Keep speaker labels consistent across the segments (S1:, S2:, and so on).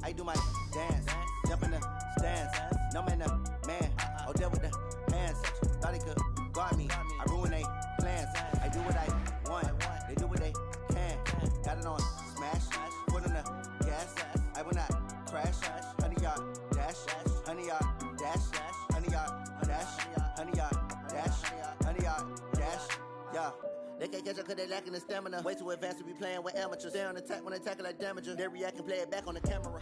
S1: I do my dance, jump in the stands. No man, man. Oh, deal with the hands. Thought he could guard me. I ruin they plans. I do what I want. They do what they can. Got it on smash. Put on the gas. I will not crash. 100-yard dash. 100-yard dash. 100-yard dash. 100-yard dash. 100-yard dash. Yeah. They can't catch up because they lacking the stamina. Way too advanced to be playing with amateurs. Stay on attack when they tackle like damager. They react and play it back on the camera.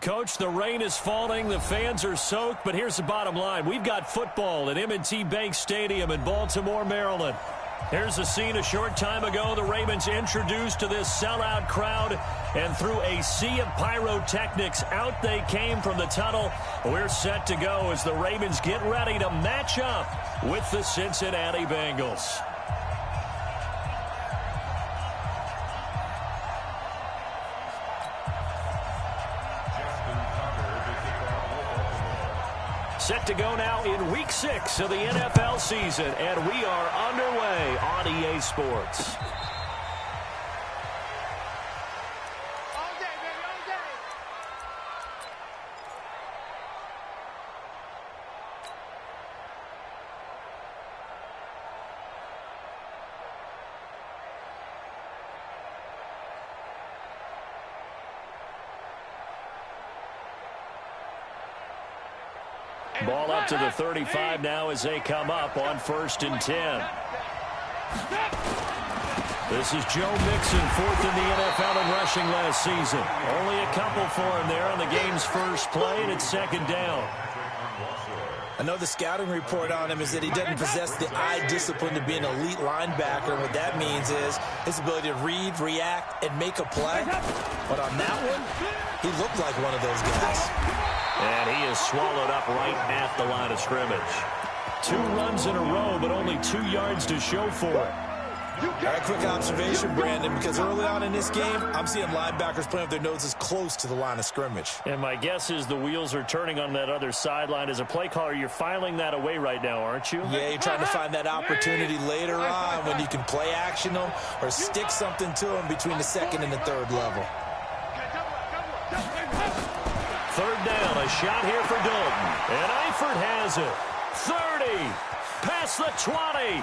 S2: Coach, the rain is falling, the fans are soaked, but here's the bottom line. We've got football at M&T Bank Stadium in Baltimore, Maryland. Here's a scene a short time ago. The Ravens introduced to this sellout crowd, and through a sea of pyrotechnics, out they came from the tunnel. We're set to go as the Ravens get ready to match up with the Cincinnati Bengals. Set to go now in Week 6 of the NFL season, and we are underway on EA Sports. Ball up to the 35 now as they come up on 1st and 10. This is Joe Mixon, 4th in the NFL in rushing last season. Only a couple for him there on the game's first play, and it's 2nd down.
S3: I know the scouting report on him is that he doesn't possess the eye discipline to be an elite linebacker. And what that means is his ability to read, react, and make a play. But on that one, he looked like one of those guys.
S2: And he is swallowed up right at the line of scrimmage. 2 runs in a row, but only 2 yards to show for it.
S3: All right, quick observation, Brandon, because early on in this game, I'm seeing linebackers playing with their noses close to the line of scrimmage.
S2: And my guess is the wheels are turning on that other sideline. As a play caller, you're filing that away right now, aren't you?
S3: Yeah, you're trying to find that opportunity later on when you can play action them or stick something to them between the 2nd and the 3rd level.
S2: 3rd down, a shot here for Dalton. And Eifert has it. 30, past the 20.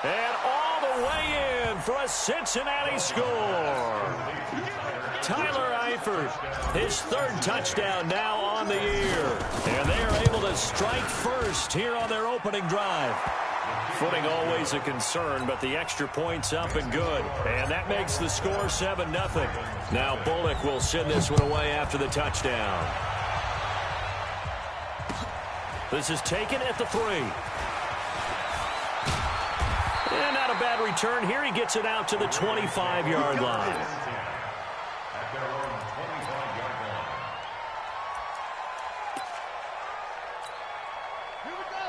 S2: And all the way in for a Cincinnati score. Tyler Eifert, his 3rd touchdown now on the year. And they are able to strike first here on their opening drive. Footing always a concern, but the extra point's up and good. And that makes the score 7-0. Now Bullock will send this one away after the touchdown. This is taken at the 3. And not a bad return here. He gets it out to the 25-yard line.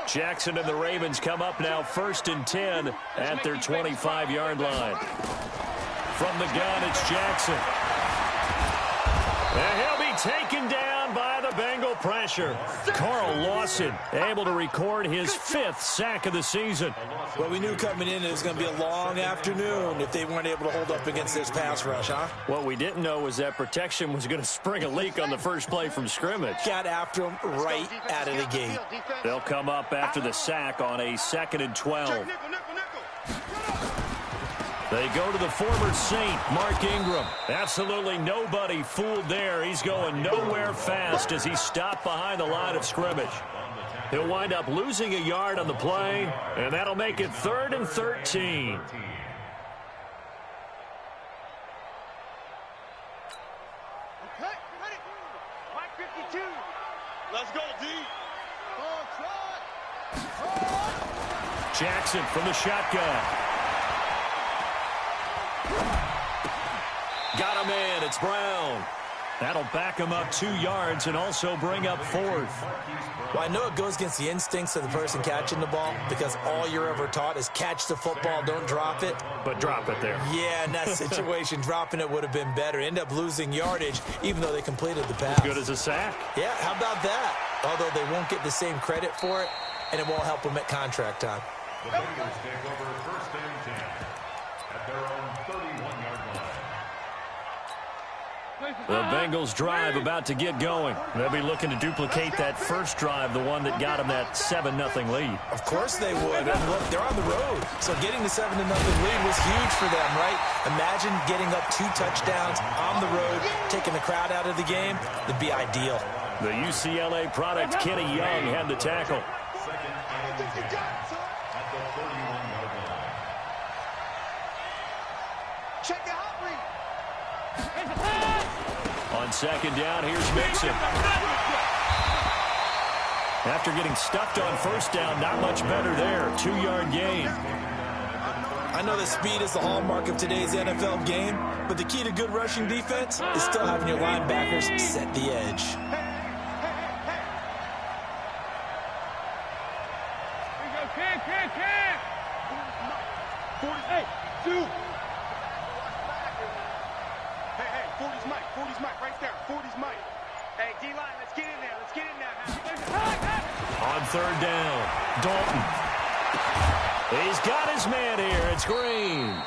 S2: Jackson and the Ravens come up now 1st and 10 at their 25-yard line. From the gun, it's Jackson. And he'll be taken down by the Bengal pressure. Carl Lawson able to record his 5th sack of the season.
S3: Well, we knew coming in it was going to be a long afternoon if they weren't able to hold up against this pass rush, huh?
S2: What we didn't know was that protection was going to spring a leak on the first play from scrimmage.
S3: Got after him right out of the gate.
S2: They'll come up after the sack on a 2nd and 12. They go to the former Saint, Mark Ingram. Absolutely nobody fooled there. He's going nowhere fast as he stopped behind the line of scrimmage. He'll wind up losing a yard on the play, and that'll make it 3rd and 13.
S4: Okay, ready. Mike 52. Let's go, D.
S2: Jackson from the shotgun. Got him in. It's Brown. That'll back him up 2 yards and also bring up 4th.
S3: Well, I know it goes against the instincts of the person catching the ball because all you're ever taught is catch the football, don't drop it.
S2: But drop it there.
S3: Yeah, in that situation, dropping it would have been better. End up losing yardage, even though they completed the pass.
S2: As good as a sack.
S3: Yeah, how about that? Although they won't get the same credit for it, and it won't help them at contract time.
S5: The Bengals take over 1st and 10 at their own 31-yard line.
S2: The Bengals drive about to get going. They'll be looking to duplicate that first drive, the one that got them that 7-0 lead.
S3: Of course they would. And look, they're on the road. So getting the 7-0 lead was huge for them, right? Imagine getting up 2 touchdowns on the road, taking the crowd out of the game. It'd be ideal.
S2: The UCLA product, Kenny Young, had the tackle.
S4: Check the hot read.
S2: On second down, here's Mixon. After getting stuffed on first down, not much better there. 2-yard gain.
S3: I know that speed is the hallmark of today's NFL game, but the key to good rushing defense is still having your linebackers set the edge.
S4: Hey, 40's Mike. 40's Mike right there. 40's Mike. Hey, D-line, let's get in there. Let's get in there now.
S2: On third down, Dalton. He's got his man here. It's Green.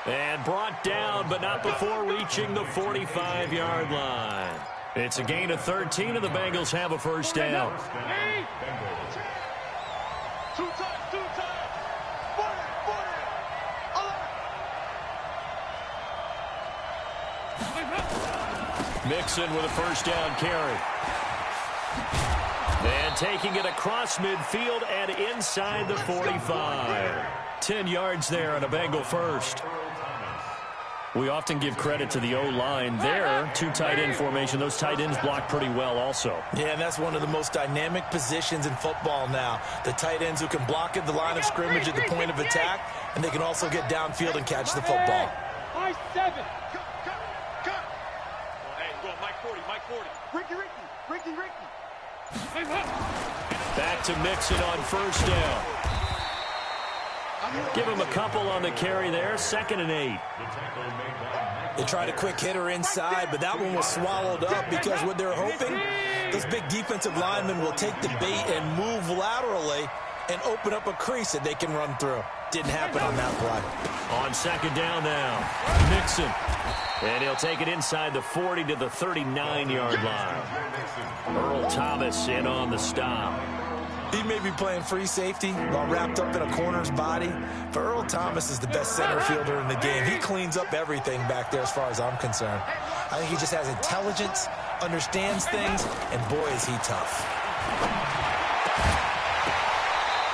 S2: And brought down, but not before reaching the 45-yard line. It's a gain of 13, and the Bengals have a first down.
S4: Two times. 40.
S2: Mixon with a first down carry. And taking it across midfield and inside the 45. 10 yards there on a Bengal first. We often give credit to the O-line there. 2 tight end formation. Those tight ends block pretty well also.
S3: Yeah, and that's one of the most dynamic positions in football now. The tight ends who can block at the line of scrimmage at the point of attack, and they can also get downfield and catch the football.
S4: I-7. Cut. Hey, go Mike 40. Ricky.
S2: Back to Mixon on first down. Give him a couple on the carry there. 2nd and 8.
S3: They tried a quick hitter inside, but that one was swallowed up because what they're hoping, those big defensive linemen will take the bait and move laterally and open up a crease that they can run through. Didn't happen on that play.
S2: On second down now, Mixon. And he'll take it inside the 40 to the 39-yard line. Earl Thomas in on the stop.
S3: He may be playing free safety while wrapped up in a corner's body, but Earl Thomas is the best center fielder in the game. He cleans up everything back there as far as I'm concerned. I think he just has intelligence, understands things, and boy, is he tough.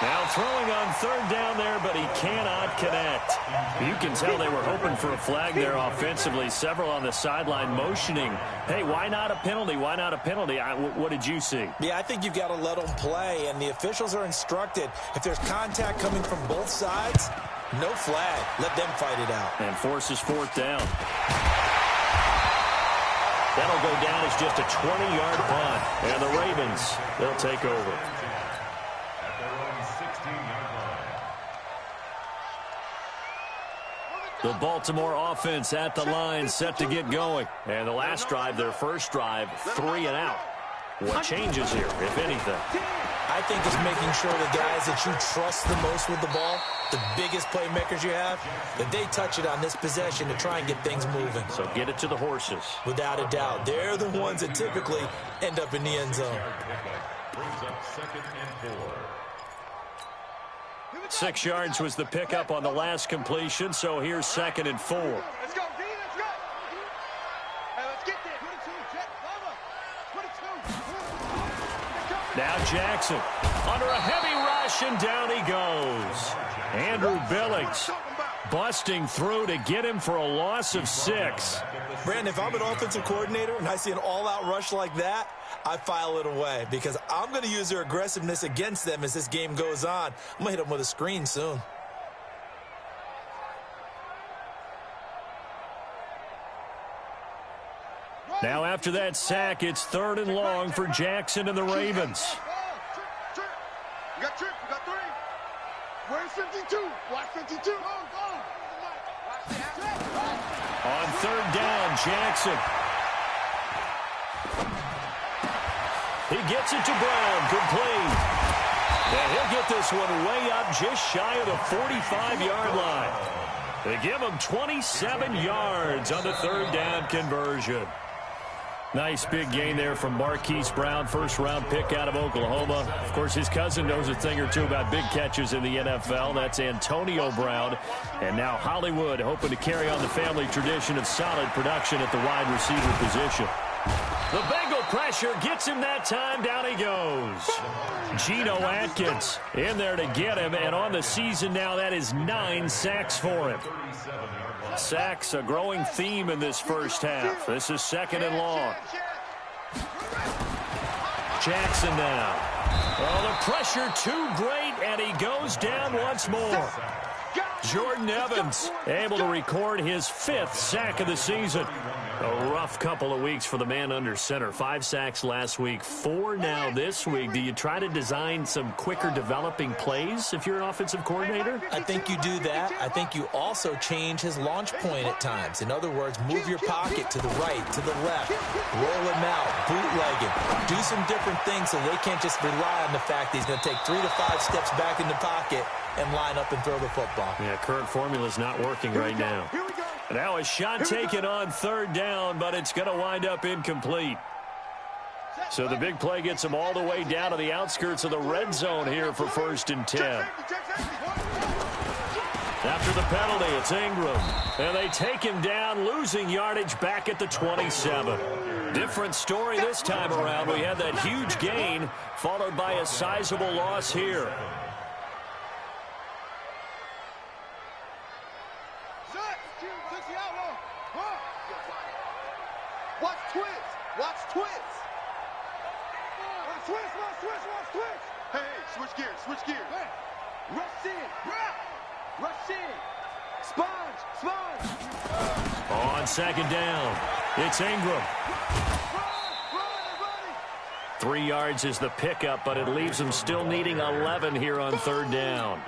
S2: Now throwing on third down there, but he cannot connect. You can tell they were hoping for a flag there offensively. Several on the sideline motioning. Hey, why not a penalty? Why not a penalty? What did you see?
S3: Yeah, I think you've got to let them play, and the officials are instructed. If there's contact coming from both sides, no flag. Let them fight it out.
S2: And forces fourth down. That'll go down as just a 20-yard punt. And the Ravens, they'll take over. The Baltimore offense at the line, set to get going. And the last drive, their first drive, 3 and out. What changes here, if anything?
S3: I think it's making sure the guys that you trust the most with the ball, the biggest playmakers you have, that they touch it on this possession to try and get things moving.
S2: So get it to the horses.
S3: Without a doubt. They're the ones that typically end up in the end zone.
S5: Brings up 2nd and 4.
S2: 6 yards was the pickup on the last completion, so here's 2nd and 4.
S4: Let's go, D, let's go. Hey, let's get there. 22,
S2: Now Jackson under a heavy rush, and down he goes. Andrew Billings busting through to get him for a loss of 6.
S3: Brandon, if I'm an offensive coordinator and I see an all-out rush like that, I file it away because I'm going to use their aggressiveness against them as this game goes on. I'm going to hit them with a screen soon.
S2: Now after that sack, it's 3rd and long for Jackson and the Ravens.
S4: We got 3. Where's 52? Watch 52. Go.
S2: On 3rd down, Jackson. He gets it to Brown, complete. And he'll get this one way up just shy of the 45-yard line. They give him 27 yards on the 3rd down conversion. Nice big gain there from Marquise Brown, first-round pick out of Oklahoma. Of course, his cousin knows a thing or two about big catches in the NFL. That's Antonio Brown. And now Hollywood hoping to carry on the family tradition of solid production at the wide receiver position. The Bengal pressure gets him that time. Down he goes. Geno Atkins in there to get him. And on the season now, that is 9 sacks for him. Sacks, a growing theme in this first half. This is 2nd and long. Jackson now. Oh, the pressure too great, and he goes down once more. Jordan Evans able to record his 5th sack of the season. A rough couple of weeks for the man under center. 5 sacks last week, 4 now this week. Do you try to design some quicker developing plays if you're an offensive coordinator?
S3: I think you do that. I think you also change his launch point at times. In other words, move your pocket to the right, to the left, roll him out, bootleg him. Do some different things so they can't just rely on the fact that he's going to take 3 to 5 steps back in the pocket and line up and throw the football.
S2: Yeah, current formula is not working right now. Now a shot taken on 3rd down, but it's going to wind up incomplete. So the big play gets him all the way down to the outskirts of the red zone here for 1st and 10. After the penalty, it's Ingram. And they take him down, losing yardage back at the 27. Different story this time around. We had that huge gain, followed by a sizable loss here.
S4: Watch twins. Watch twins. Hey, switch gears. Rush in. Sponge.
S2: On 2nd down, it's Ingram. 3 yards is the pickup, but it leaves them still needing 11 here on 3rd down.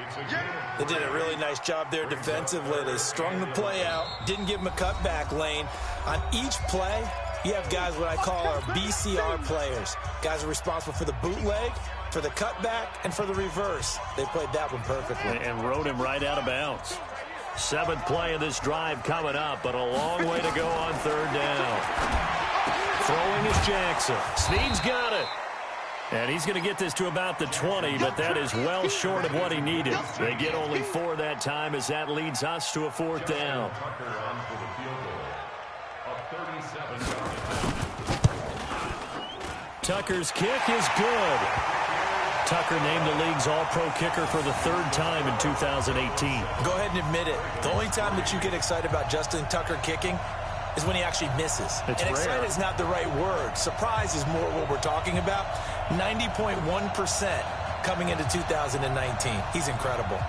S3: They did a really nice job there defensively. They strung the play out, didn't give him a cutback lane. On each play, you have guys what I call our BCR players. Guys are responsible for the bootleg, for the cutback, and for the reverse. They played that one perfectly.
S2: And rode him right out of bounds. 7th play of this drive coming up, but a long way to go on 3rd down. Throwing is Jackson. Snead's got it. And he's going to get this to about the 20, but that is well short of what he needed. They get only 4 that time as that leads us to a 4th down. Tucker's kick is good. Tucker named the league's all-pro kicker for the 3rd time in 2018.
S3: Go ahead and admit it. The only time that you get excited about Justin Tucker kicking is when he actually misses.
S2: It's
S3: and
S2: rare.
S3: excited is not the right word. Surprise is more what we're talking about. 90.1% coming into 2019. He's incredible.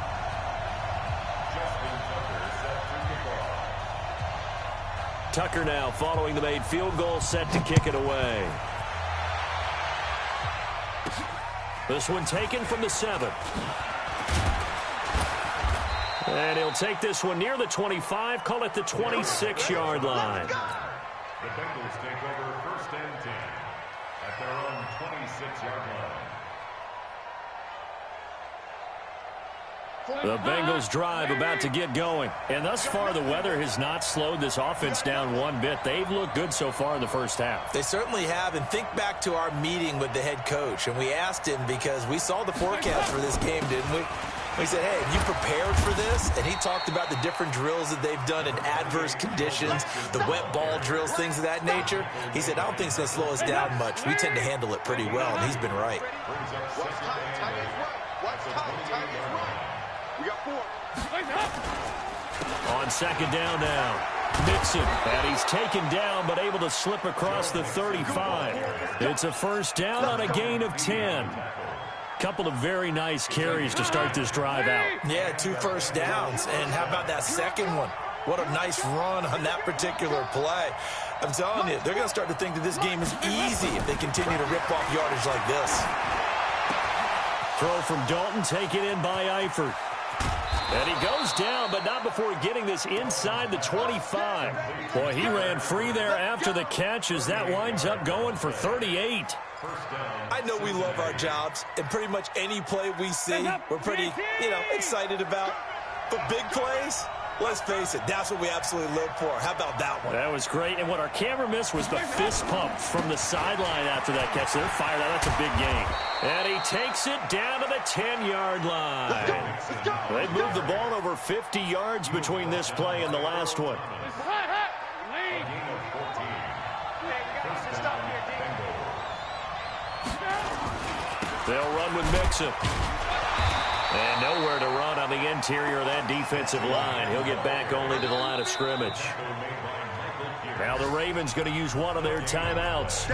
S2: Tucker now following the made field goal, set to kick it away. This one taken from the 7. And he'll take this one near the 25, call it the 26-yard line.
S5: The Bengals take over 1st and 10 at their own 26-yard line.
S2: The Bengals drive about to get going. And thus far, the weather has not slowed this offense down one bit. They've looked good so far in the first half.
S3: They certainly have. And think back to our meeting with the head coach. And we asked him because we saw the forecast for this game, didn't we? We said, hey, have you prepared for this? And he talked about the different drills that they've done in adverse conditions, the wet ball drills, things of that nature. He said, I don't think it's going to slow us down much. We tend to handle it pretty well, and he's been right.
S4: We got 4.
S2: On 2nd down now. Mixon, and he's taken down but able to slip across the 35. It's a 1st down on a gain of 10. Couple of very nice carries to start this drive out.
S3: Yeah, 2 first downs. And how about that second one? What a nice run on that particular play. I'm telling you, they're going to start to think that this game is easy if they continue to rip off yardage like this.
S2: Throw from Dalton, taken in by Eifert. And he goes down, but not before getting this inside the 25. Boy, he ran free there after the catch as that winds up going for 38.
S3: I know we love our jobs, and pretty much any play we see, we're pretty, excited about. But big plays, Let's face it, that's what we absolutely live for. How about that one?
S2: That was great. And what our camera missed was the fist pump from the sideline after that catch. They're fired out. That's a big gain. And he takes it down to the 10-yard line. They've moved the ball over 50 yards between this play and the last one. They'll run with Mixon. And nowhere to run on the interior of that defensive line. He'll get back only to the line of scrimmage. Now the Ravens going to use one of their timeouts.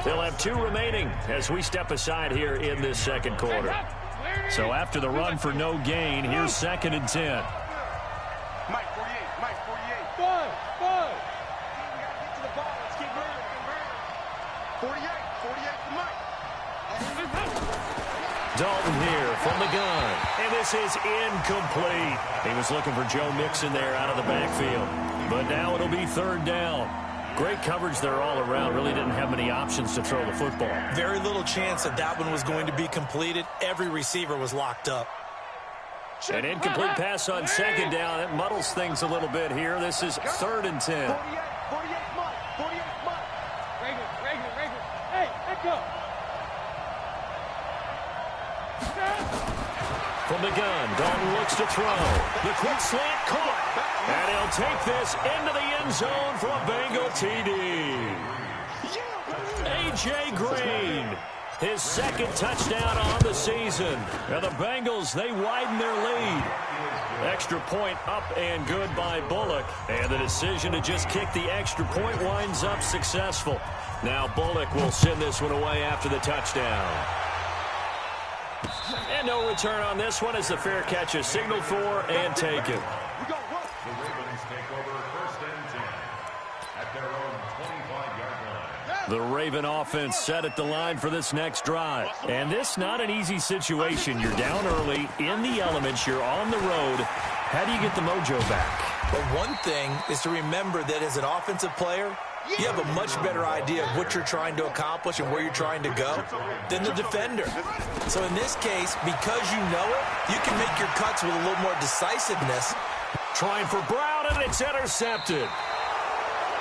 S2: They'll have 2 remaining as we step aside here in this second quarter. So after the run for no gain, here's 2nd and 10.
S4: Mike 48, Mike 48. 48 for Mike.
S2: Dalton here from the gun. And this is incomplete. He was looking for Joe Mixon there out of the backfield. But now it'll be 3rd down. Great coverage there all around. Really didn't have many options to throw the football.
S3: Very little chance that one was going to be completed. Every receiver was locked up.
S2: An incomplete pass on 2nd down. It muddles things a little bit here. This is 3rd and 10.
S4: 48 Mike. 48 Mike. Regular. Hey, let's go.
S2: From the gun, Dalton looks to throw. The quick slant caught. And he'll take this into the end zone for a Bengal TD. A.J. Green, his 2nd touchdown on the season. And the Bengals, they widen their lead. Extra point up and good by Bullock. And the decision to just kick the extra point winds up successful. Now Bullock will send this one away after the touchdown. And no return on this one as the fair catch is signaled for and taken.
S5: The Ravens take over 1st and 10 at their own 25-yard line.
S2: The Raven offense set at the line for this next drive. And this not an easy situation. You're down early, in the elements, you're on the road. How do you get the mojo back?
S3: But one thing is to remember that as an offensive player, you have a much better idea of what you're trying to accomplish and where you're trying to go than the defender. So in this case, because you know it, you can make your cuts with a little more decisiveness.
S2: Trying for Brown, and it's intercepted.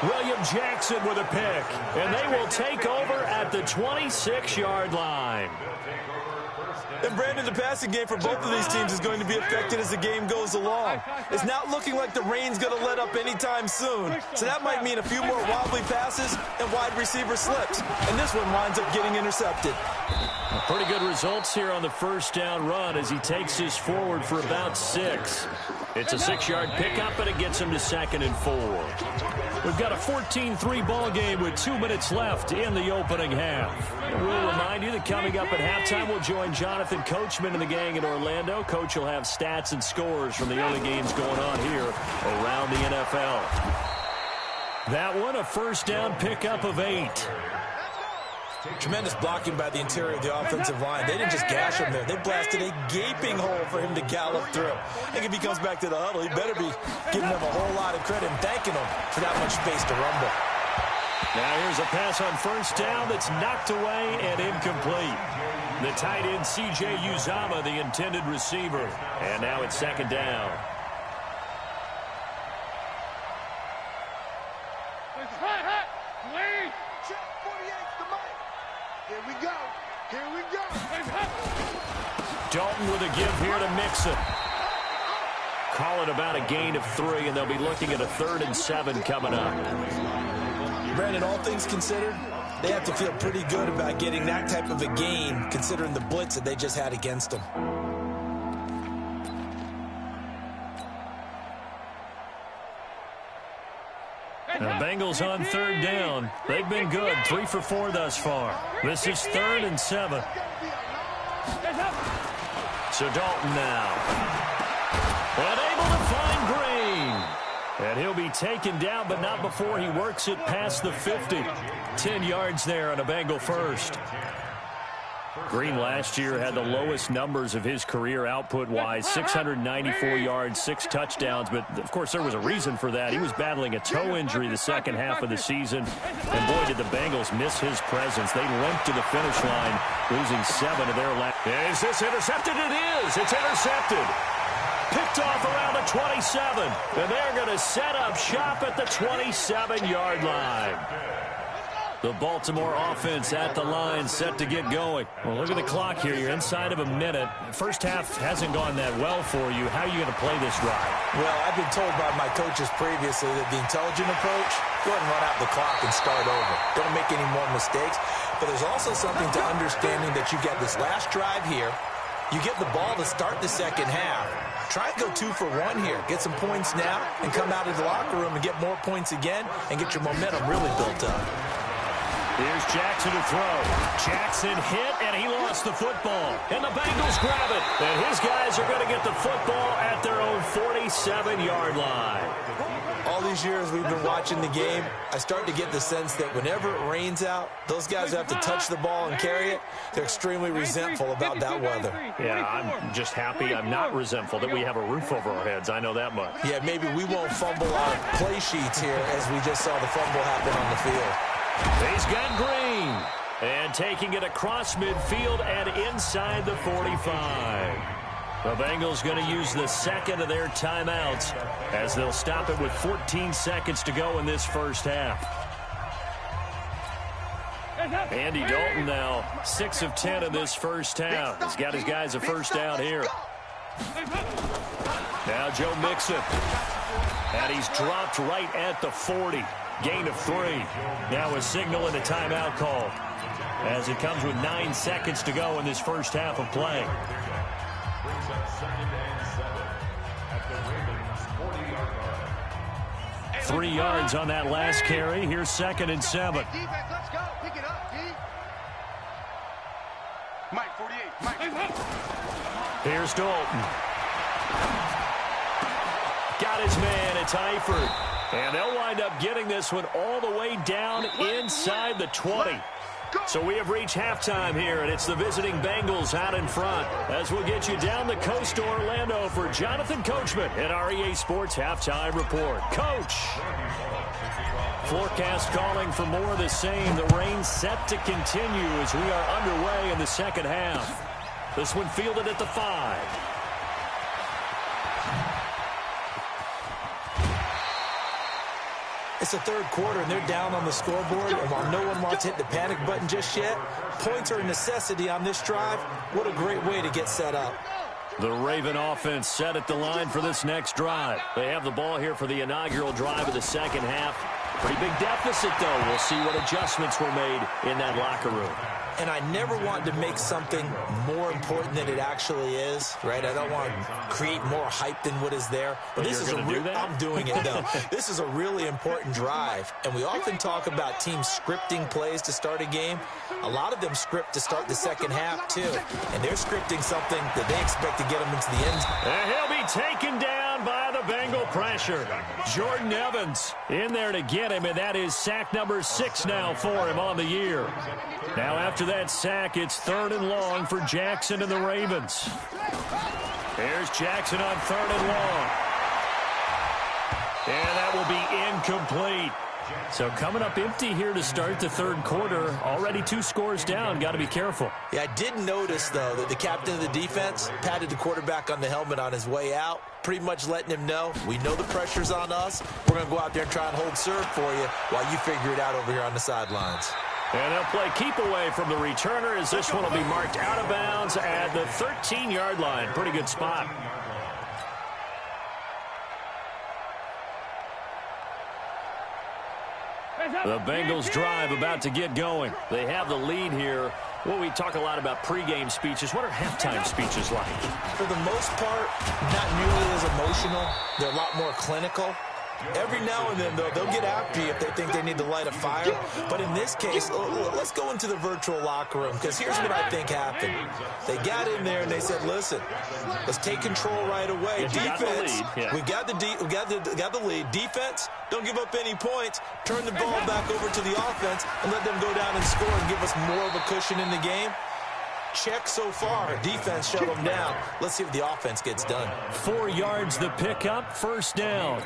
S2: William Jackson with a pick. And they will take over at the 26-yard line.
S3: And Brandon, the passing game for both of these teams is going to be affected as the game goes along. It's not looking like the rain's going to let up anytime soon. So that might mean a few more wobbly passes and wide receiver slips. And this one winds up getting intercepted.
S2: Pretty good results here on the 1st down run as he takes this forward for about 6. It's a 6-yard pickup, and it gets him to 2nd and 4. We've got a 14-3 ball game with 2 minutes left in the opening half. And we'll remind you that coming up at halftime, we'll join Jonathan Coachman and the gang in Orlando. Coach will have stats and scores from the early games going on here around the NFL. That one, a 1st down pickup of 8.
S3: Tremendous blocking by the interior of the offensive line. They didn't just gash him there. They blasted a gaping hole for him to gallop through. I think if he comes back to the huddle, he better be giving them a whole lot of credit and thanking them for that much space to rumble.
S2: Now here's a pass on 1st down that's knocked away and incomplete. The tight end C.J. Uzama, the intended receiver. And now it's 2nd down. Dalton with a give here to Mixon. Call it about a gain of 3, and they'll be looking at a 3rd and 7 coming up.
S3: Brandon, all things considered, they have to feel pretty good about getting that type of a gain, considering the blitz that they just had against them.
S2: The Bengals on 3rd down. They've been good, 3 for 4 thus far. This is 3rd and 7. So Dalton now. And able to find Green. And he'll be taken down, but not before he works it past the 50. 10 yards there on a Bengal 1st. Green last year had the lowest numbers of his career output-wise, 694 yards, 6 touchdowns. But, of course, there was a reason for that. He was battling a toe injury the second half of the season. And, boy, did the Bengals miss his presence. They limped to the finish line, losing 7 of their last. Is this intercepted? It is. It's intercepted. Picked off around the 27. And they're going to set up shop at the 27-yard line. The Baltimore offense at the line, set to get going. Well, look at the clock here. You're inside of a minute. First half hasn't gone that well for you. How are you going to play this drive?
S3: Well, I've been told by my coaches previously that the intelligent approach, go ahead and run out the clock and start over. Don't make any more mistakes. But there's also something to understanding that you get this last drive here. You get the ball to start the second half. Try and go 2 for 1 here. Get some points now and come out of the locker room and get more points again and get your momentum really built up.
S2: Here's Jackson to throw. Jackson hit, and he lost the football. And the Bengals grab it. And his guys are going to get the football at their own 47-yard line.
S3: All these years we've been watching the game, I start to get the sense that whenever it rains out, those guys who have to touch the ball and carry it, they're extremely resentful about that weather.
S2: Yeah, I'm just happy I'm not resentful that we have a roof over our heads. I know that much.
S3: Yeah, maybe we won't fumble our play sheets here as we just saw the fumble happen on the field.
S2: He's got Green. And taking it across midfield and inside the 45. The Bengals going to use the second of their timeouts as they'll stop it with 14 seconds to go in this first half. Andy Dalton now 6 of 10 in this first half. He's got his guys a first down here. Now Joe Mixon. And he's dropped right at the 40. Gain of 3. Now a signal and a timeout call as it comes with 9 seconds to go in this first half of play.
S5: Brings up 2nd and 7 at the Ravens 40-yard line.
S2: 3 yards on that last carry. Here's 2nd and 7.
S4: Defense, let's go. Pick it up, D. Mike, 48. Mike.
S2: Here's Dalton. Got his man. It's Eifert. And they'll wind up getting this one all the way down inside the 20. So we have reached halftime here, and it's the visiting Bengals out in front. As we'll get you down the coast to Orlando for Jonathan Coachman at our EA Sports Halftime Report. Coach! Forecast calling for more of the same. The rain set to continue as we are underway in the second half. This one fielded at the 5.
S3: It's the third quarter, and they're down on the scoreboard. And while no one wants to hit the panic button just yet, points are a necessity on this drive. What a great way to get set up.
S2: The Raven offense set at the line for this next drive. They have the ball here for the inaugural drive of the second half. Pretty big deficit, though. We'll see what adjustments were made in that locker room.
S3: And I never want to make something more important than it actually is, right? I don't want to create more hype than what is there. But this is I'm doing it, though. This is a really important drive. And we often talk about teams scripting plays to start a game. A lot of them script to start the second half, too. And they're scripting something that they expect to get them into the end zone.
S2: And he'll be taken down by the Bengal pressure. Jordan Evans in there to get him, and that is sack number 6 now for him on the year. Now after that sack, it's 3rd and long for Jackson and the Ravens. Here's Jackson on 3rd and long. And that will be incomplete. So coming up empty here to start the third quarter. Already 2 scores down. Got to be careful.
S3: Yeah, I did notice, though, that the captain of the defense patted the quarterback on the helmet on his way out, pretty much letting him know, we know the pressure's on us. We're going to go out there and try and hold serve for you while you figure it out over here on the sidelines.
S2: And they'll play keep away from the returner as this one will be marked out of bounds at the 13-yard line. Pretty good spot. The Bengals drive about to get going. They have the lead here. Well, we talk a lot about pregame speeches. What are halftime speeches like?
S3: For the most part, not nearly as emotional. They're a lot more clinical. Every now and then, though, they'll get after you if they think they need to light a fire. But in this case, let's go into the virtual locker room, because here's what I think happened. They got in there and they said, listen, let's take control right away. Defense, we got the lead. Defense, don't give up any points. Turn the ball back over to the offense and let them go down and score and give us more of a cushion in the game. check so far. Defense shut them down. Let's see what the offense gets done.
S2: 4 yards the pickup, first down.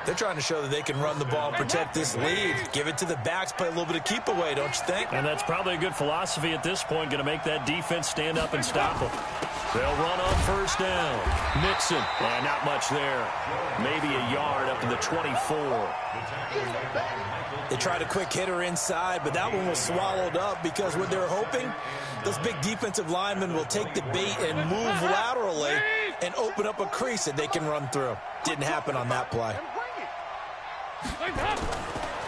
S3: They're trying to show that they can run the ball and protect this lead. Give it to the backs, play a little bit of keep away, don't you think?
S2: And that's probably a good philosophy at this point, going to make that defense stand up and stop them. They'll run on first down. Mixon, and not much there. Maybe a yard up to the 24.
S3: They tried a quick hitter inside, but that one was swallowed up because what they're hoping, those big defensive linemen will take the bait and move laterally and open up a crease that they can run through. Didn't happen on that play.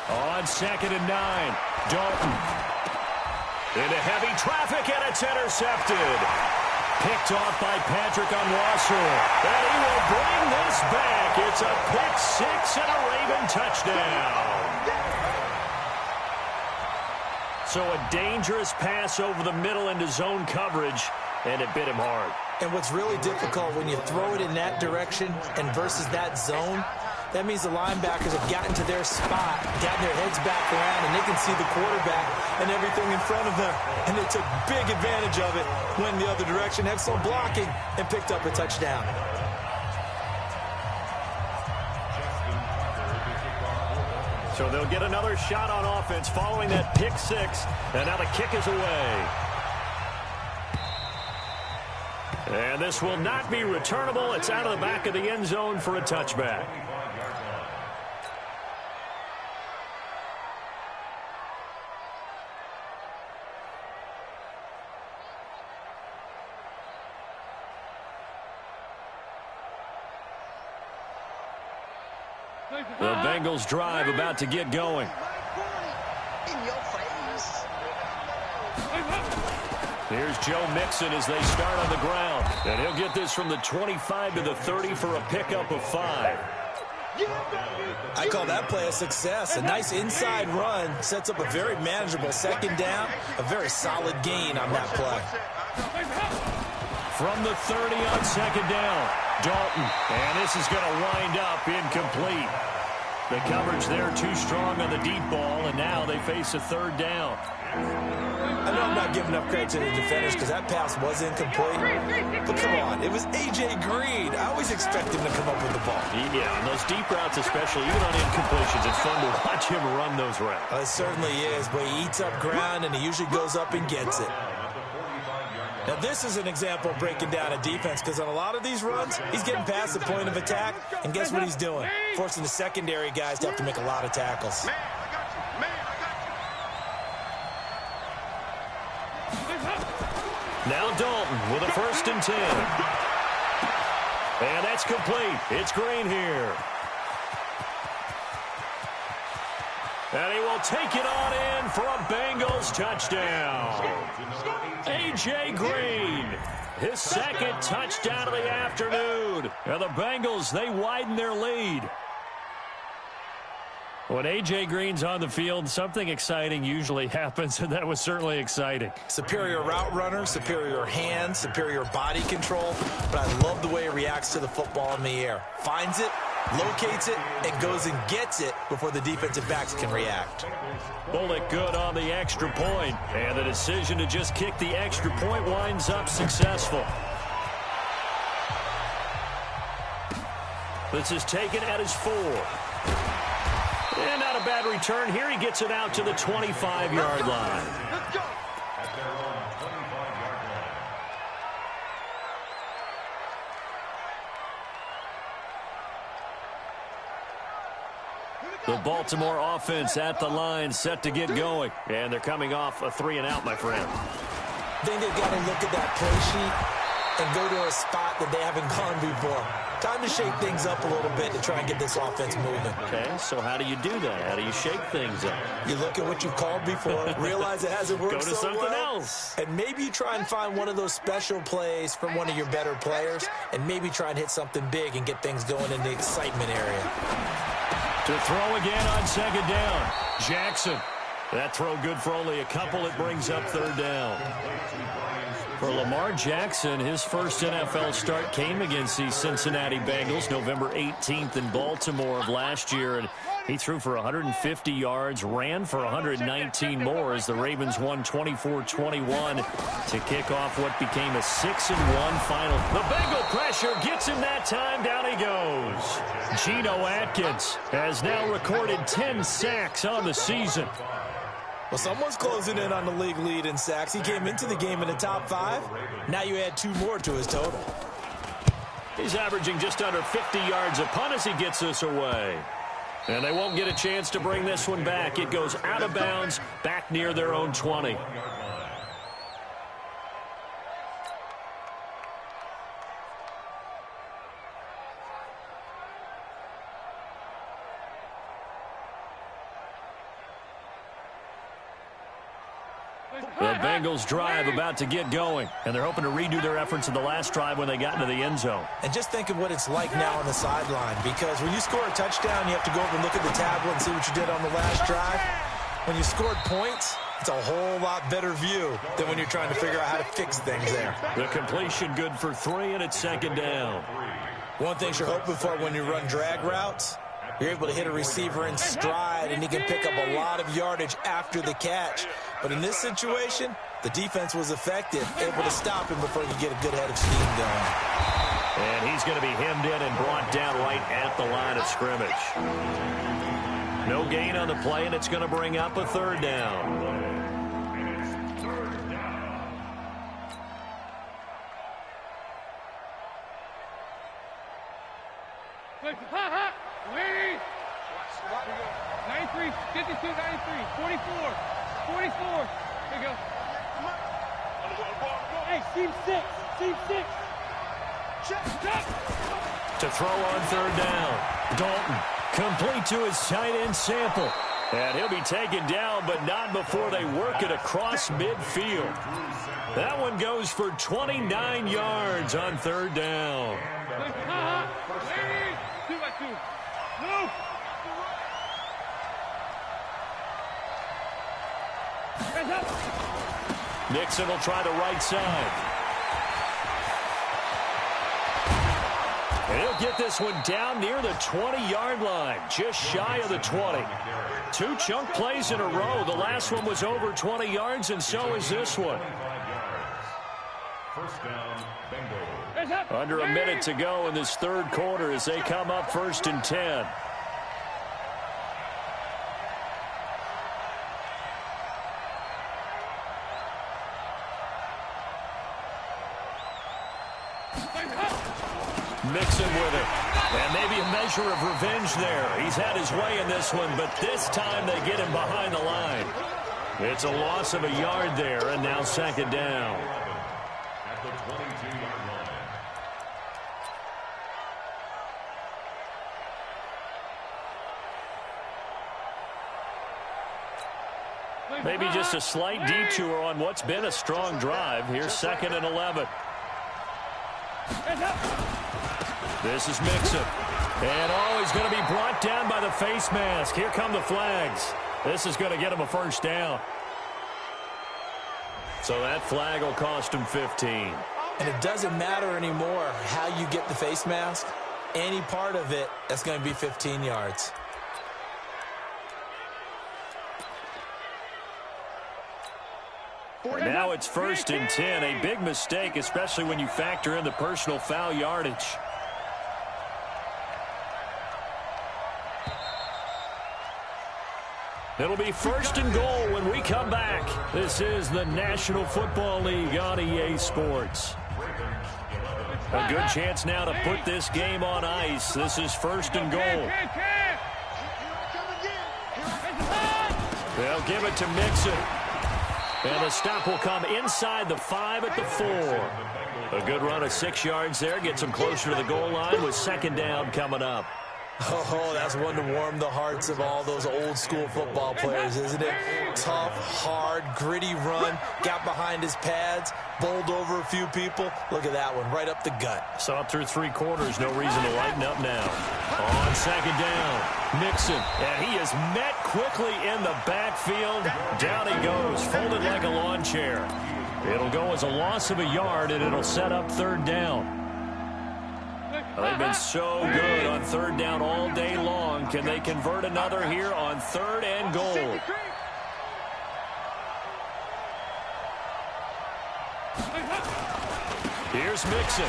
S2: On 2nd and 9, Dalton. Into heavy traffic, and it's intercepted. Picked off by Patrick Onwuasor. And he will bring this back. It's a pick 6 and a Raven touchdown. So a dangerous pass over the middle into zone coverage, and it bit him hard.
S3: And what's really difficult when you throw it in that direction and versus that zone, that means the linebackers have gotten to their spot, gotten their heads back around, and they can see the quarterback and everything in front of them. And they took big advantage of it, went the other direction, had some blocking, and picked up a touchdown.
S2: So they'll get another shot on offense following that pick 6, and now the kick is away. And this will not be returnable. It's out of the back of the end zone for a touchback. The Bengals drive about to get going. Here's Joe Mixon as they start on the ground. And he'll get this from the 25 to the 30 for a pickup of 5.
S3: I call that play a success. A nice inside run sets up a very manageable 2nd down. A very solid gain on that play.
S2: From the 30 on 2nd down, Dalton. And this is going to wind up incomplete. The coverage there too strong on the deep ball, and now they face a 3rd down.
S3: I know I'm not giving up credit to the defenders because that pass was incomplete. But come on, it was A.J. Green. I always expect him to come up with the ball.
S2: Yeah, and those deep routes especially, even on incompletions, it's fun to watch him run those routes.
S3: It certainly is, but he eats up ground, and he usually goes up and gets it. Now, this is an example of breaking down a defense because on a lot of these runs, he's getting past the point of attack, and guess what he's doing? Forcing the secondary guys to have to make a lot of tackles.
S2: Now Dalton with a 1st and 10. And that's complete. It's Green here. And he will take it on in for a Bengals touchdown. A.J. Green, his 2nd touchdown of the afternoon. And the Bengals, they widen their lead. When A.J. Green's on the field, something exciting usually happens, and that was certainly exciting.
S3: Superior route runner, superior hands, superior body control, but I love the way he reacts to the football in the air. Finds it, locates it, and goes and gets it before the defensive backs can react.
S2: Bullock good on the extra point, and the decision to just kick the extra point winds up successful. This is taken at his 4. And not a bad return here. He gets it out to the 25-yard line.
S4: Let's go.
S5: At their own 25-yard line.
S2: The Baltimore offense at the line, set to get going. And they're coming off a 3-and-out, my friend.
S3: I think they've got to look at that play sheet and go to a spot that they haven't gone before. Time to shake things up a little bit to try and get this offense moving.
S2: Okay, so how do you do that? How do you shake things up?
S3: You look at what you've called before, realize it hasn't worked
S2: Go to
S3: so
S2: something
S3: well,
S2: else.
S3: and maybe you try and find one of those special plays from one of your better players, and maybe try and hit something big and get things going in the excitement area.
S2: To throw again on 2nd down, Jackson. That throw good for only a couple. It brings up 3rd down. For Lamar Jackson, his first NFL start came against the Cincinnati Bengals November 18th in Baltimore of last year. And He threw for 150 yards, ran for 119 more as the Ravens won 24-21 to kick off what became a 6-1 final. The Bengal pressure gets him that time. Down he goes. Geno Atkins has now recorded 10 sacks on the season.
S3: Well, someone's closing in on the league lead in sacks. He came into the game in the top 5. Now you add 2 more to his total.
S2: He's averaging just under 50 yards a punt as he gets this away. And they won't get a chance to bring this one back. It goes out of bounds, back near their own 20. The Bengals drive about to get going, and they're hoping to redo their efforts in the last drive when they got into the end zone.
S3: And just think of what it's like now on the sideline, because when you score a touchdown, you have to go over and look at the tablet and see what you did on the last drive. When you scored points, it's a whole lot better view than when you're trying to figure out how to fix things there.
S2: The completion good for 3, and it's second down.
S3: One thing you're hoping for when you run drag routes, you're able to hit a receiver in stride, and he can pick up a lot of yardage after the catch. But in this situation, the defense was effective, able to stop him before he could get a good head of steam going.
S2: And he's going to be hemmed in and brought down right at the line of scrimmage. No gain on the play, and it's going to bring up a third down.
S4: Wait, 93, 52, 93, 44, 44. There you go. Hey, seam 6, seam 6. Check.
S2: To throw on third down. Dalton complete to his tight end Sample. And he'll be taken down, but not before they work it across midfield. That one goes for 29 yards on third down.
S4: 2 by 2. Move.
S2: Nixon will try the right side. And he'll get this one down near the 20-yard line, just shy of the 20. 2 chunk plays in a row. The last one was over 20 yards, and so is this one.
S5: First down, Bengals.
S2: Under a minute to go in this third quarter as they come up 1st and 10. Mixon with it. And maybe a measure of revenge there. He's had his way in this one, but this time they get him behind the line. It's a loss of a yard there, and now second down.
S5: At the 22-yard line.
S2: Maybe just a slight detour on what's been a strong drive. Here's 2nd and 11. This is Mixon. And he's going to be brought down by the face mask. Here come the flags. This is going to get him a first down. So that flag will cost him 15.
S3: And it doesn't matter anymore how you get the face mask. Any part of it, that's going to be 15 yards.
S2: Now it's 1st and 10. A big mistake, especially when you factor in the personal foul yardage. It'll be 1st and goal when we come back. This is the National Football League on EA Sports. A good chance now to put this game on ice. This is 1st and goal. They'll give it to Mixon. And the stop will come inside the 5 at the 4. A good run of 6 yards there. Gets them closer to the goal line with second down coming up.
S3: Oh, that's one to warm the hearts of all those old school football players, isn't it? Tough, hard, gritty run, got behind his pads, bowled over a few people. Look at that one, right up the gut.
S2: So up through 3 quarters, no reason to lighten up now. On second down, Mixon, and he is met quickly in the backfield. Down he goes, folded like a lawn chair. It'll go as a loss of a yard, and it'll set up third down. Well, they've been so good on third down all day long. Can they convert another here on 3rd and goal? Here's Mixon.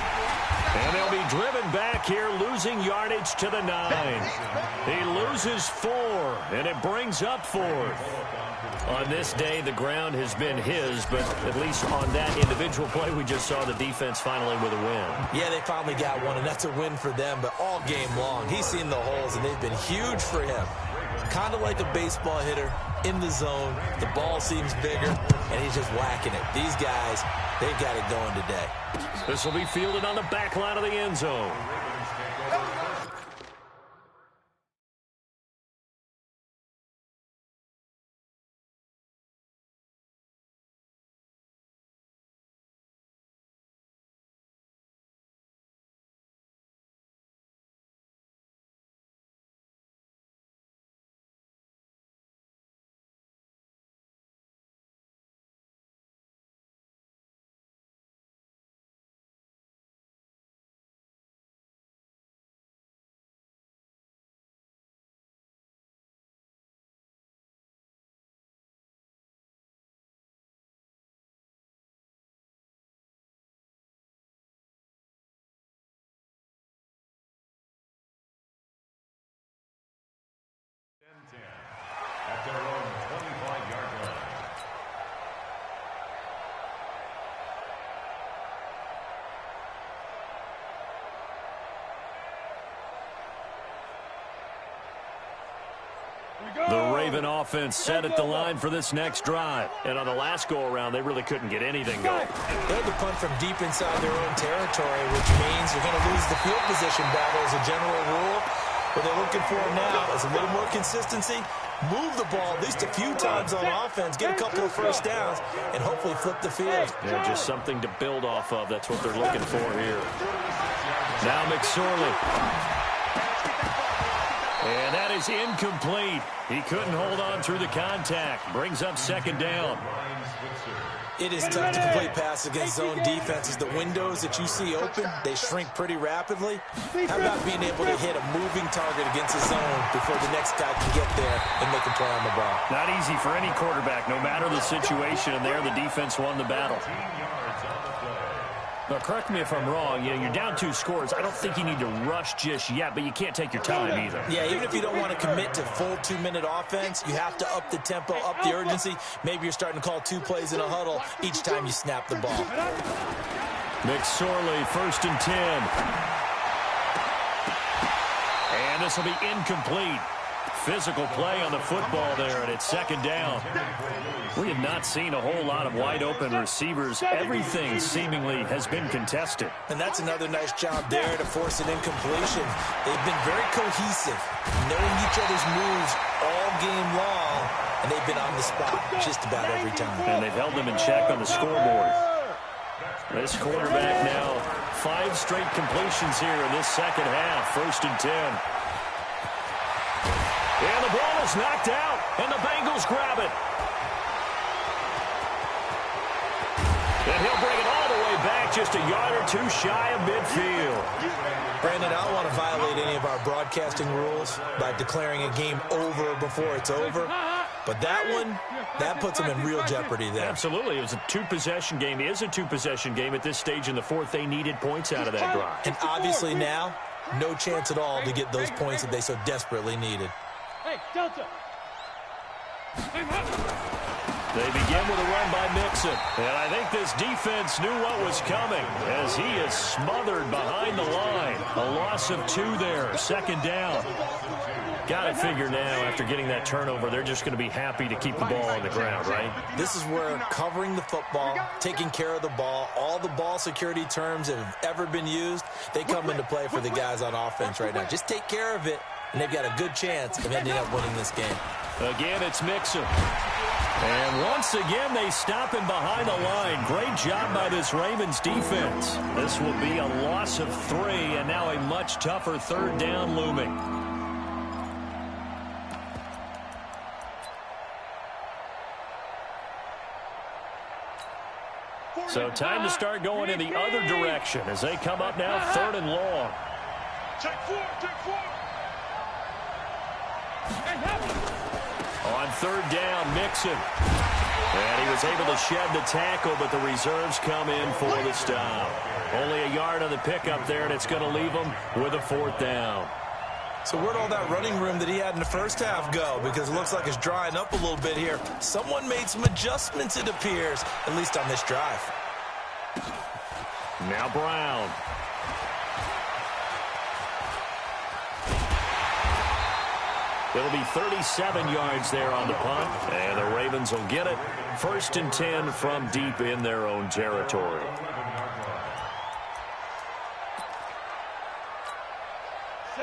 S2: And they'll be driven back here, losing yardage to the 9. He loses 4, and it brings up 4th. On this day, the ground has been his, but at least on that individual play, we just saw the defense finally with a win.
S3: Yeah, they finally got one, and that's a win for them, but all game long, he's seen the holes, and they've been huge for him. Kind of like a baseball hitter in the zone. The ball seems bigger, and he's just whacking it. These guys, they've got it going today.
S2: This will be fielded on the back line of the end zone.
S5: At their own 25-yard line.
S2: The Raven offense set at the line for this next drive. And on the last go-around, they really couldn't get anything going.
S3: They had to punt from deep inside their own territory, which means you're going to lose the field position battle as a general rule. What they're looking for now is a little more consistency, move the ball at least a few times on offense, get a couple of first downs, and hopefully flip the field.
S2: Yeah, just something to build off of. That's what they're looking for here. Now McSorley. And that is incomplete. He couldn't hold on through the contact. Brings up 2nd down.
S3: It is tough to complete passes against zone defenses. The windows that you see open, they shrink pretty rapidly. How about being able to hit a moving target against a zone before the next guy can get there and make a play on the ball?
S2: Not easy for any quarterback, no matter the situation. And there, the defense won the battle. Now, correct me if I'm wrong. You're down 2 scores. I don't think you need to rush just yet, but you can't take your time either.
S3: Yeah, even if you don't want to commit to full 2-minute offense, you have to up the tempo, up the urgency. Maybe you're starting to call 2 plays in a huddle each time you snap the ball.
S2: McSorley, 1st and 10. And this will be incomplete. Physical play on the football there, and it's 2nd down. We have not seen a whole lot of wide-open receivers. Everything seemingly has been contested.
S3: And that's another nice job there to force an incompletion. They've been very cohesive, knowing each other's moves all game long, and they've been on the spot just about every time.
S2: And they've held them in check on the scoreboard. This quarterback now, 5 straight completions here in this 2nd half. 1st and 10. And the ball is knocked out, and the Bengals grab it. And he'll bring it all the way back, just a yard or 2 shy of midfield.
S3: Brandon, I don't want to violate any of our broadcasting rules by declaring a game over before it's over. But that one, that puts them in real jeopardy there.
S2: Absolutely. It was a 2-possession game. It is a 2-possession game at this stage in the 4th. They needed points out of that drive.
S3: And obviously now, no chance at all to get those points that they so desperately needed.
S4: Hey, Delta.
S2: They begin with a run by Mixon. And I think this defense knew what was coming as he is smothered behind the line. A loss of 2 there. 2nd down. Got to figure now, after getting that turnover, they're just going to be happy to keep the ball on the ground, right?
S3: This is where covering the football, taking care of the ball, all the ball security terms that have ever been used, they come into play for the guys on offense right now. Just take care of it, and they've got a good chance of ending up winning this game.
S2: Again, it's Mixon. And once again, they stop him behind the line. Great job by this Ravens defense. This will be a loss of 3, and now a much tougher 3rd down looming. So time to start going in the other direction as they come up now 3rd and long.
S4: Take four.
S2: On third down, Mixon. And he was able to shed the tackle, but the reserves come in for the stop. Only a yard on the pickup there, and it's going to leave him with a fourth down.
S3: So where'd all that running room that he had in the first half go? Because it looks like it's drying up a little bit here. Someone made some adjustments, it appears, at least on this drive.
S2: Now Brown. It'll be 37 yards there on the punt, and the Ravens will get it. 1st and 10 from deep in their own territory.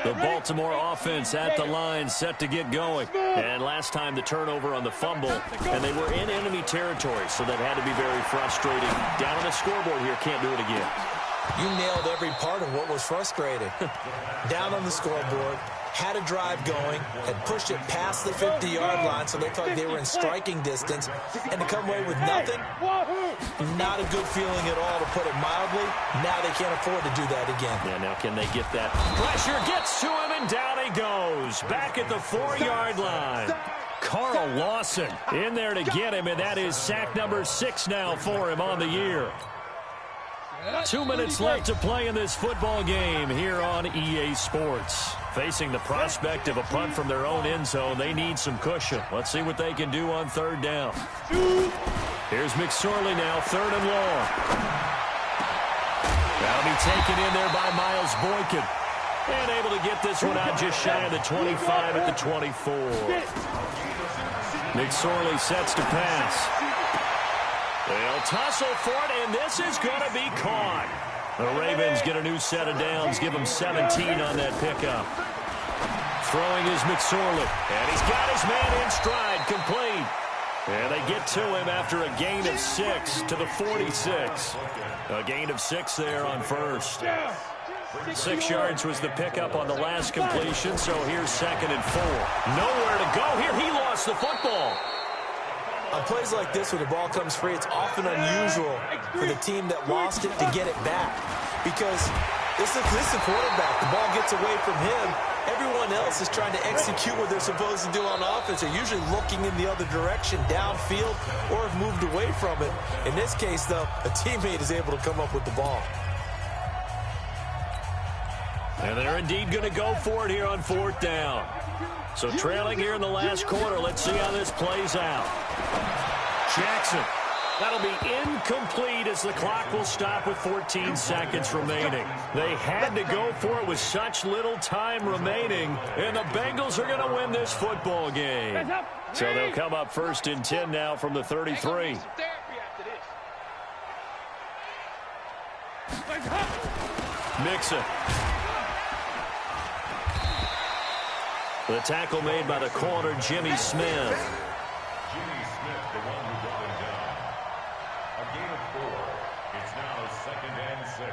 S2: The Baltimore offense at the line, set to get going. And last time the turnover on the fumble, and they were in enemy territory, so that had to be very frustrating. Down on the scoreboard here, can't do it again.
S3: You nailed every part of what was frustrating. Down on the scoreboard, had a drive going, had pushed it past the 50-yard line, so they thought they were in striking distance, and to come away with nothing, not a good feeling at all, to put it mildly. Now they can't afford to do that again.
S2: Yeah, now can they get that? Pressure gets to him, and down he goes. Back at the 4-yard line. Carl Lawson in there to get him, and that is sack number 6 now for him on the year. 2 minutes left to play in this football game here on EA Sports. Facing the prospect of a punt from their own end zone, they need some cushion. Let's see what they can do on third down. Here's McSorley now, 3rd and long. That'll be taken in there by Miles Boykin. And able to get this one out just shy of the 25 at the 24. McSorley sets to pass. They'll tussle for it, and this is going to be caught. The Ravens get a new set of downs, give them 17 on that pickup. Throwing is McSorley, and he's got his man in stride, complete. And they get to him after a gain of 6 to the 46. A gain of 6 there on first. 6 yards was the pickup on the last completion, so here's 2nd and 4. Nowhere to go here. He lost the football.
S3: On plays like this, when the ball comes free, it's often unusual for the team that lost it to get it back. Because this is the quarterback. The ball gets away from him. Everyone else is trying to execute what they're supposed to do on offense. They're usually looking in the other direction, downfield, or have moved away from it. In this case, though, a teammate is able to come up with the ball.
S2: And they're indeed going to go for it here on 4th down. So trailing here in the last quarter. Let's see how this plays out. Jackson. That'll be incomplete as the clock will stop with 14 seconds remaining. They had to go for it with such little time remaining, and the Bengals are going to win this football game. So they'll come up 1st and 10 now from the 33. Mixon. The tackle made by the corner, Jimmy Smith.
S5: Jimmy Smith, the one who brought him down. A gain of 4. It's now 2nd and 6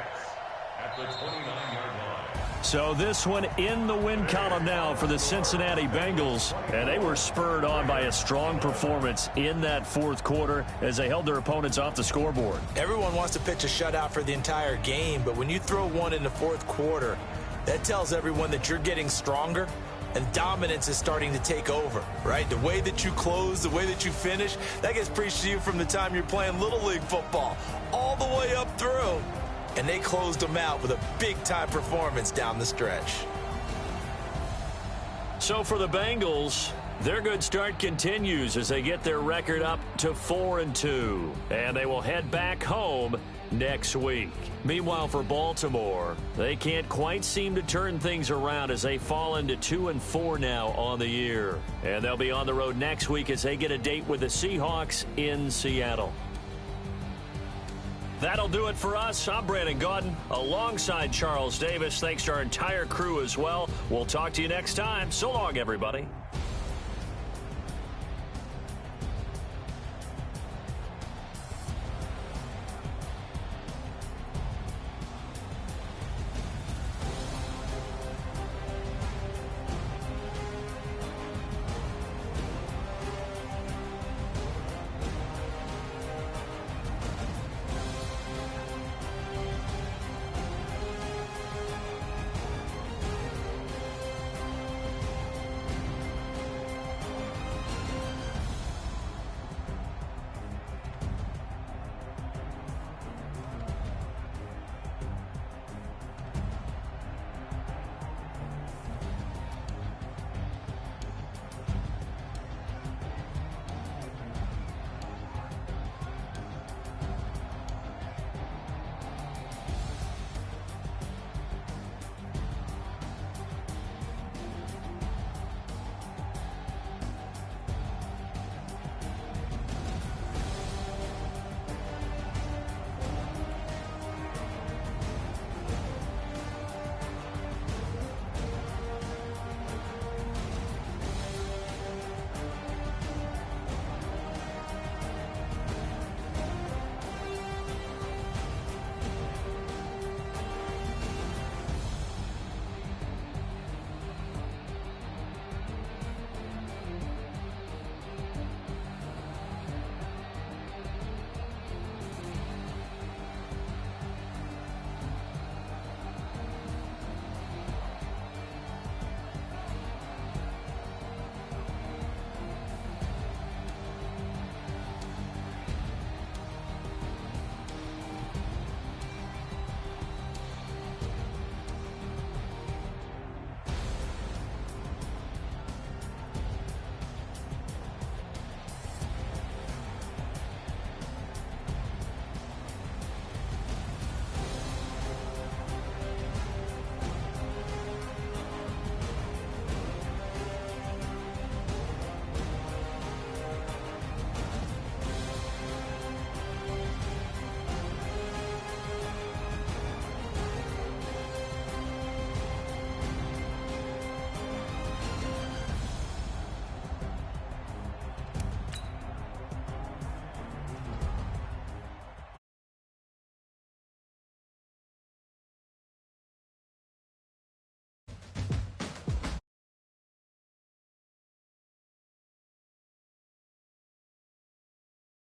S5: at the 29-yard line.
S2: So this one in the win column now for the Cincinnati Bengals. And they were spurred on by a strong performance in that 4th quarter as they held their opponents off the scoreboard.
S3: Everyone wants to pitch a shutout for the entire game, but when you throw one in the 4th quarter, that tells everyone that you're getting stronger. And dominance is starting to take over, right? The way that you close, the way that you finish, that gets preached to you from the time you're playing Little League football all the way up through. And they closed them out with a big-time performance down the stretch.
S2: So for the Bengals, their good start continues as they get their record up to 4-2. And they will head back home next week. Meanwhile, for Baltimore, they can't quite seem to turn things around as they fall into 2-4 now on the year. And they'll be on the road next week as they get a date with the Seahawks in Seattle. That'll do it for us. I'm Brandon Gaudin alongside Charles Davis. Thanks to our entire crew as well. We'll talk to you next time. So long, everybody.